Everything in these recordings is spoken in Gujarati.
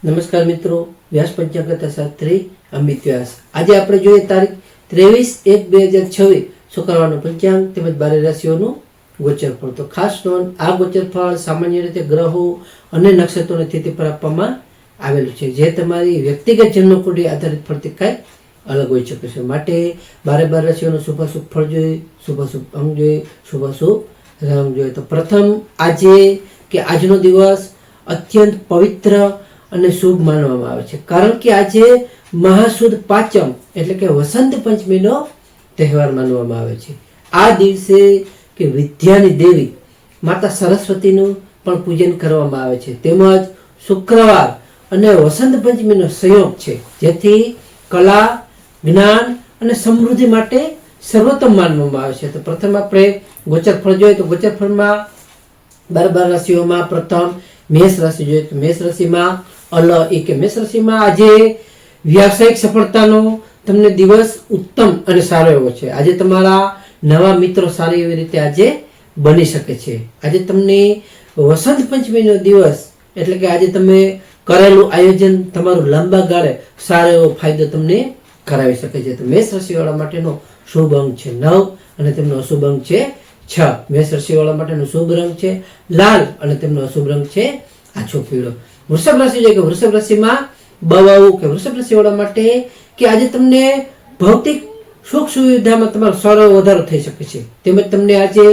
નમસ્કાર મિત્રો, વ્યાસ પંચાંગ શાસ્ત્રી અમિત વ્યાસ. આજે આપણે જોઈએ તારીખ 23/1/2026 શુક્રવારનું પંચાંગ તેમજ 12 રાશિઓનું ગોચરફળ. તો ખાસ નોંધ, આ ગોચરફળ સામાન્ય રીતે ગ્રહો અને નક્ષત્રોની સ્થિતિ પર આપવામાં આવેલું છે, જે તમારી વ્યક્તિગત જન્મકુંડળી આધારિત ફળથી કાંઈક અલગ હોઈ શકે છે. માટે 12 રાશિઓનું શુભાશુભ ફળ જોઈએ, શુભાશુભ અંગ જોઈએ, શુભાશુભ રંગ જોઈએ. તો પ્રથમ આજનો દિવસ અત્યંત પવિત્ર અને શુભ માનવામાં આવે છે, કારણ કે આજે મહાસુદ પાંચમ એટલે કે વસંત પંચમીનો તહેવાર માનવામાં આવે છે. આ દિવસે કે વિદ્યાની દેવી માતા સરસ્વતીનું પણ પૂજન કરવામાં આવે છે. તેમજ શુક્રવાર અને વસંત પંચમીનો સંયોગ છે, જેથી કલા, જ્ઞાન અને સમૃદ્ધિ માટે સર્વોત્તમ માનવામાં આવે છે. તો પ્રથમ આપણે ગોચરફળ જોઈએ. તો ગોચરફળમાં 12 રાશિઓમાં પ્રથમ મેષ રાશિ જોઈએ. તો મેષ રાશિમાં મેષ રાશિમાં આજે વ્યાવસાયિક સફળતાનો તમને દિવસ ઉત્તમ અને સારો એવો છે. આજે તમારા નવા મિત્રો સારી એવી રીતે આજે બની શકે છે. આજે તમને વસંત પંચમીનો દિવસ એટલે કે આજે તમે કરેલું આયોજન તમારું લાંબા ગાળે સારો એવો ફાયદો તમને કરાવી શકે છે. તો મેષ રાશિવાળા માટેનો શુભ અંક છે 9 અને તેમનો અશુભ અંક છે 6. મેષ રાશિવાળા માટેનો શુભ રંગ છે લાલ અને તેમનો અશુભ રંગ છે આછો પીળો. વૃષભ રાશિ છે કે વૃષભ રાશિમાં વૃષભ રાશિવાળા માટે કે આજે તમને ભૌતિક સુખ સુવિધામાં તમારો સારો વધારો થઈ શકે છે. તેમજ તમને આજે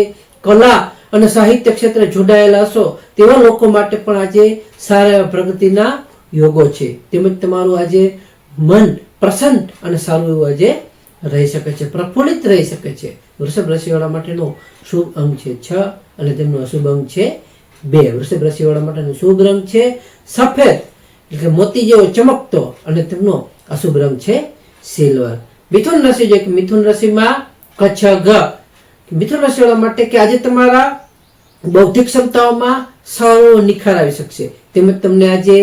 કલા અને સાહિત્ય ક્ષેત્રે જોડાયેલા હશો તેવા લોકો માટે પણ આજે સારા પ્રગતિના યોગો છે. તેમજ તમારું આજે મન પ્રસન્ન અને સારું એવું આજે રહી શકે છે, પ્રફુલ્લિત રહી શકે છે. વૃષભ રાશિવાળા માટેનો શુભ અંક છે 6 અને તેમનો અશુભ અંક છે 2. વૃષભ રાશિવાળા માટેનો શુભ રંગ છે સફેદ એટલે કે મોતી જેવો ચમકતો અને તેમનો અશુભ રંગ છે સિલ્વર. મિથુન રાશિ છે કે મિથુન રાશિમાં મિથુન રાશિવાળા માટે કે આજે તમારા બૌદ્ધિક ક્ષમતાઓમાં સારો નિખાર આવી શકશે. તેમજ તમને આજે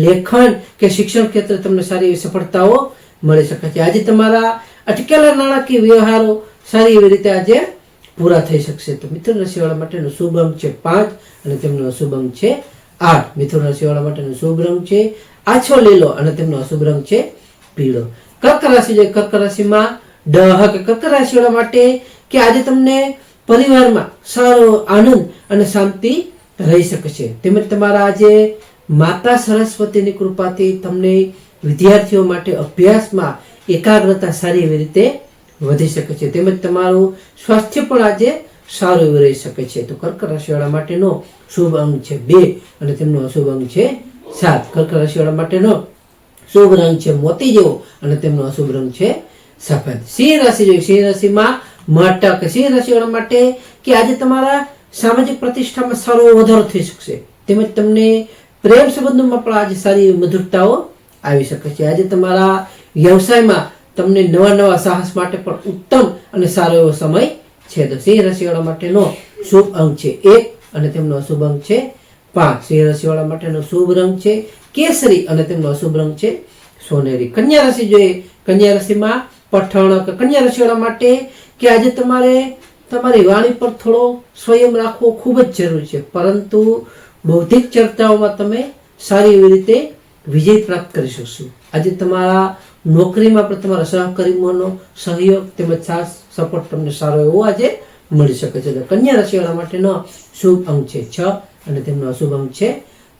લેખન કે શિક્ષણ ક્ષેત્રે તમને સારી એવી સફળતાઓ મળી શકે છે. આજે તમારા અટકેલા નાણાકીય વ્યવહારો સારી એવી રીતે આજે પૂરા થઈ શકશે. તો મિથુન રાશિવાળા માટેનો શુભ અંક છે 5 અને તેમનો અશુભ અંક છે 8. મિથુન રાશિવાળા માટેનો શુભ રંગ છે આછો લીલો અને તેમનો અશુભ રંગ છે પીળો. કર્ક રાશિ છે. કર્ક રાશિમાં કર્ક રાશિવાળા માટે કે આજે તમને પરિવારમાં સારો આનંદ અને શાંતિ રહી શકે છે. તેમજ તમારા આજે માતા સરસ્વતીની કૃપાથી તમને વિદ્યાર્થીઓ માટે અભ્યાસમાં એકાગ્રતા સારી એવી રીતે વધી શકે છે. તેમજ તમારું સ્વાસ્થ્ય પણ આજે સારું એવું રહી શકે છે. તો કર્ક રાશિવાળા માટેનો શુભ અંક છે 2 અને તેમનો અશુભ અંક છે 7. કર્ક રાશિવાળા માટેનો શુભ રંગ છે મોતી જેવો અને તેમનો અશુભ રંગ છે સફેદ. સિંહ રાશિ જોઈએ. સિંહ રાશિમાં સિંહ રાશિવાળા માટે કે આજે તમારા સામાજિક પ્રતિષ્ઠામાં સારો વધારો થઈ શકશે. તેમજ તમને પ્રેમ સંબંધોમાં પણ આજે સારી મધુરતાઓ આવી શકે છે. આજે તમારા વ્યવસાયમાં તમને નવા સાહસ માટે પણ ઉત્તમ અને સારો એવો સમય છે. તો સિંહ રાશિવાળા માટેનો શુભ અંક છે 1 અને તેમનો અશુભ અંક છે 5. સિંહ રાશિવાળા માટેનો શુભ રંગ છે કેસરી અને તેમનો અશુભ રંગ છે સોનેરી. કન્યા રાશિ જોઈએ. કન્યા રાશિમાં કન્યા રાશિવાળા માટે કે આજે તમારે તમારી વાણી પર થોડો સંયમ રાખવો ખૂબ જ જરૂરી છે, પરંતુ બૌદ્ધિક ચર્ચાઓમાં તમે સારી એવી રીતે વિજય પ્રાપ્ત કરી શકશો. આજે તમારા નોકરીમાં પણ તમારા સહકર્મીઓનો સહયોગ તેમજ સાથ સપોર્ટ તમને સારો એવો આજે મળી શકે છે. કન્યા રાશિવાળા માટેનો શુભ અંક છે 6 અને તેમનો અશુભ અંક છે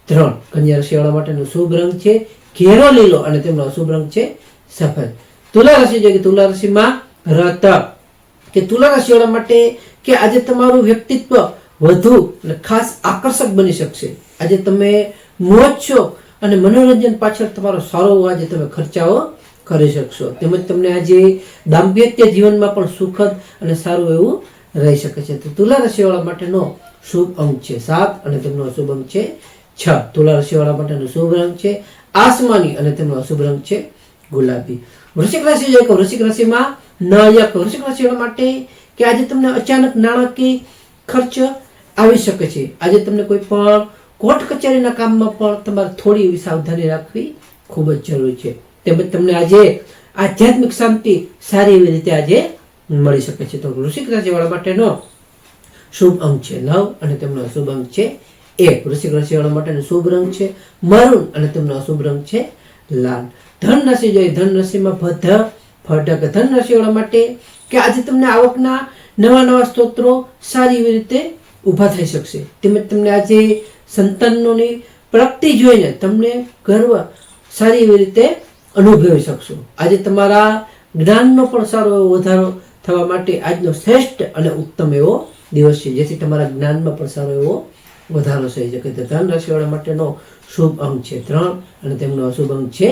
3. કન્યા રાશિવાળા માટેનો શુભ રંગ છે ઘેરો લીલો અને તેમનો અશુભ રંગ છે સફેદ. તુલા રાશિ છે કે તુલા રાશિમાં તુલા રાશિવાળા માટે કે આજે તમારું વ્યક્તિત્વ વધુ અને ખાસ આકર્ષક બની શકશે. આજે તમે મોજ છો અને મનોરંજન પાછળ તમારો સારો આજે તમે ખર્ચાઓ કરી શકશો. તેમજ તમને આજે દાંપત્ય જીવનમાં પણ સુખદ અને સારું એવું રહી શકે છે. તો તુલા રાશિવાળા માટેનો શુભ અંક છે 7 અને તેમનો અશુભ અંક છે 6. તુલા રાશિવાળા માટેનો શુભ રંગ છે આસમાની અને તેમનો અશુભ રંગ છે ગુલાબી. વૃશ્ચિક રાશિ જોઈએ કે વૃશ્ચિક રાશિમાં વૃશ્ચિક રાશિવાળા માટે કે આજે તમને અચાનક નાણાકીય ખર્ચ આવી શકે છે. આજે તમને કોઈ પણ કોર્ટ કચેરીના કામમાં પણ તમારે થોડી એવી સાવધાની રાખવી ખૂબ જ જરૂરી છે. તેમજ તમને આજે આધ્યાત્મિક શાંતિ સારી એવી રીતે આજે મળી શકે છે. તો વૃશ્ચિક રાશિવાળા માટેનો શુભ અંક છે 9 અને તેમનો અશુભ અંક છે 1. વૃશ્ચિક રાશિવાળા માટેનો શુભ રંગ છે મરૂન અને તેમનો અશુભ રંગ છે લાલ. ધન રાશિ જોઈએ, ધન રાશિમાં ફળક ધન રાશિવાળા માટે કે આજે તમને આવકના નવા સ્ત્રોતો સારી એવી રીતે ઊભા થઈ શકશે. તેમજ તમને આજે સંતાનોની પ્રાપ્તિ જોઈને તમને ગર્વ સારી એવી રીતે અનુભવી શકશો. આજે તમારા જ્ઞાનનો પણ સારો એવો વધારો થવા માટે આજનો શ્રેષ્ઠ અને ઉત્તમ એવો દિવસ છે, જેથી તમારા જ્ઞાનમાં પણ સારો એવો વધારો થઈ શકે. તો ધન રાશિવાળા માટેનો શુભ અંક છે 3 અને તેમનો અશુભ અંક છે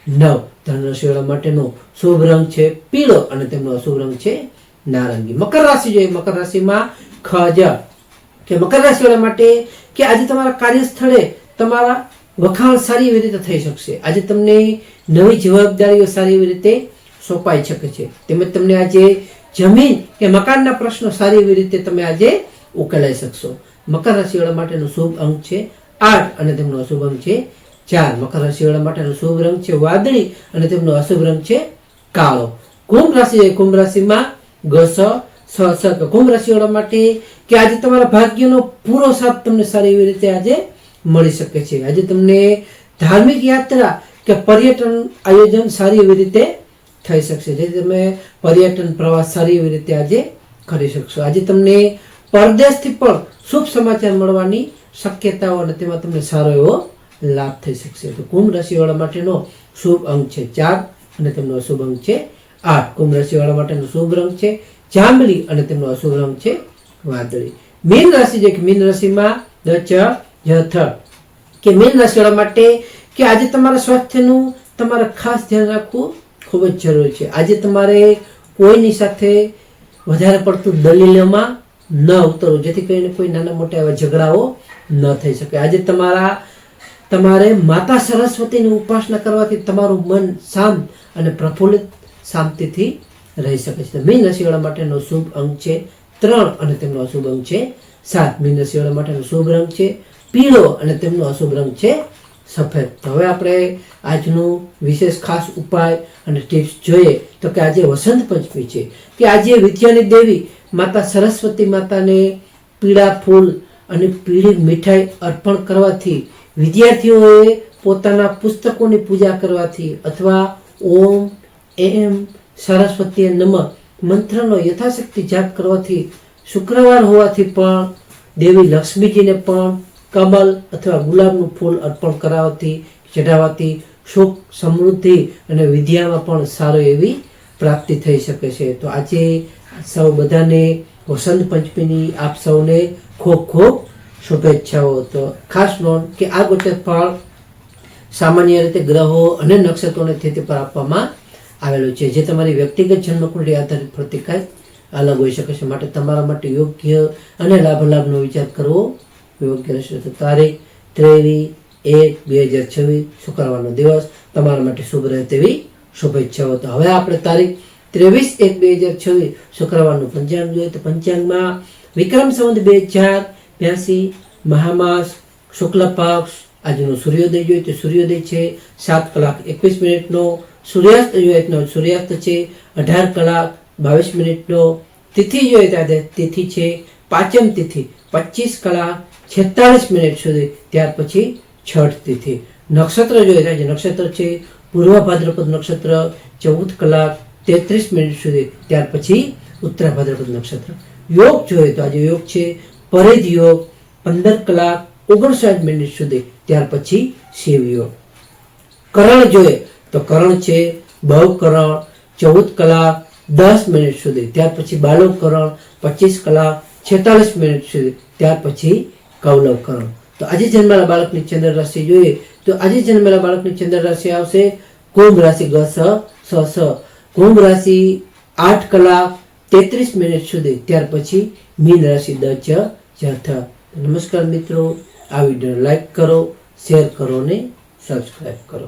9. ધન રાશિવાળા માટેનો શુભ રંગ છે પીળો અને તેમનો અશુભ રંગ છે નારંગી. મકર રાશિ જોઈએ, મકર રાશિમાં કે મકર રાશિવાળા માટે કે આજે તમારા કાર્યસ્થળે તમારા વખાણ સારી એવી રીતે થઈ શકશે. આજે તમને નવી જવાબદારીઓ સારી એવી રીતે સોંપાઈ શકે છે. તેમજ તમને આજે જમીન કે મકાનના પ્રશ્નો સારી એવી રીતે તમે આજે ઉકેલાઈ શકશો. મકર રાશિવાળા માટેનો શુભ અંક છે 8 અને તેમનો અશુભ અંક છે 4. મકર રાશિવાળા માટેનો શુભ રંગ છે વાદળી અને તેમનો અશુભ રંગ છે કાળો. કુંભ રાશિ, કુંભ રાશિમાં કુંભ રાશિવાળા માટે કે આજે તમારા ભાગ્યનો પૂરો સાથ તમને સારી એવી રીતે આજે મળી શકે છે. આજે તમને ધાર્મિક યાત્રા કે પર્યટન આયોજન સારી એવી રીતે થઈ શકશે, જેથી તમે પર્યટન પ્રવાસ સારી એવી રીતે આજે કરી શકશો. આજે તમને પરદેશથી પણ શુભ સમાચાર મળવાની શક્યતાઓ અને તેમાં તમને સારો એવો લાભ થઈ શકશે. તો કુંભ રાશિવાળા માટેનો શુભ અંક છે 4 અને તેમનો અશુભ અંક છે 8. કુંભ રાશિવાળા માટેનો શુભ રંગ છે જાંબલી અને તેમનો અશુભ રંગ છે વાદળી. મીન રાશિ છે કે મીન રાશિમાં કે મીન રાશિવાળા માટે કે આજે તમારા સ્વાસ્થ્યનું તમારે ખાસ ધ્યાન રાખવું ખૂબ જ જરૂરી છે. આજે તમારે કોઈની સાથે વધારે પડતું દલીલોમાં ન ઉતરવું, જેથી કરીને કોઈ નાના મોટા એવા ઝઘડાઓ ન થઈ શકે. આજે તમારે માતા સરસ્વતીની ઉપાસના કરવાથી તમારું મન શાંત અને પ્રફુલ્લિત શાંતિથી રહી શકે છે. મીન રાશિવાળા માટેનો શુભ અંક છે 3 અને તેમનો અશુભ અંક છે 7. મીન રાશિવાળા માટેનો શુભ રંગ છે પીળો અને તેમનો અશુભ રંગ છે સફેદ. હવે આપણે આજનું વિશેષ ખાસ ઉપાય અને ટિપ્સ જોઈએ તો કે આજે વસંત પંચમી છે કે આજે વિદ્યાની દેવી માતા સરસ્વતી માતાને પીળા ફૂલ અને પીળી મીઠાઈ અર્પણ કરવાથી, વિદ્યાર્થીઓએ પોતાના પુસ્તકોની પૂજા કરવાથી અથવા ઓમ એમ સરસ્વતી નમઃ મંત્રનો યથાશક્તિ જાપ કરવાથી, શુક્રવાર હોવાથી પણ દેવી લક્ષ્મીજીને પણ કમલ અથવા ગુલાબનું ફૂલ અર્પણ ચઢાવવાથી સુખ, સમૃદ્ધિ અને વિદ્યામાં પણ સારો એવી પ્રાપ્તિ થઈ શકે છે. તો આજે સૌ બધાને વસંત પંચમીની આપ સૌને ખૂબ ખૂબ શુભેચ્છાઓ. તો ખાસ નોંધ કે આ ગોચર ફળ સામાન્ય રીતે ગ્રહો અને નક્ષત્રોની સ્થિતિ પર આપવામાં આવેલું છે, જે તમારી વ્યક્તિગત જન્મકુંડળી આધારિત પ્રતિકાર અલગ હોઈ શકે છે. માટે તમારા માટે યોગ્ય અને લાભનો વિચાર કરવો યોગ્ય રહેશે. તો તારીખ 23/1/2026 શુક્રવારનો દિવસ તમારા માટે શુભ રહે તેવી શુભેચ્છાઓ. તો હવે આપણે તારીખ 23/1/2026 શુક્રવારનું પંચાંગ જોઈએ તો પંચાંગમાં વિક્રમ સંવત 2082 મહામાસ શુક્લ પક્ષ આજનો સૂર્યોદય જોઈએ તો સૂર્યોદય છે 7:21 સૂર્યાસ્ત જોઈએ તો સૂર્યાસ્ત છે 18:22 તિથિ જોઈએ તો તિથિ છે પાંચમ તિથિ 25:46 સુધી, ત્યાર પછી છઠ તિથિ. નક્ષત્ર જોઈએ તો આજે નક્ષત્ર છે પૂર્વ ભાદ્રપદ નક્ષત્ર 14:33 સુધી, ત્યાર પછી ઉત્તર ભાદ્રપદ નક્ષત્ર. યોગ જોઈએ તો આજે યોગ છે પરિધ યોગ 15:59 સુધી, ત્યાર પછી શિવ યોગ. કરણ જોઈએ તો કરણ છે બહુકરણ 14:10 સુધી, ત્યાર પછી બાલવ કરણ 25:46 સુધી, ત્યાર પછી કૌલવ કરણ. તો આજે જન્મેલા બાળકની ચંદ્ર રાશિ જોઈએ તો આજે જન્મેલા બાળકની ચંદ્ર રાશિ આવશે કુંભ રાશિ કુંભ રાશિ 8:33 સુધી, ત્યાર પછી મીન રાશિ નમસ્કાર મિત્રો, આ વિડીયો લાઈક કરો, શેર કરો અને સબસ્ક્રાઈબ કરો.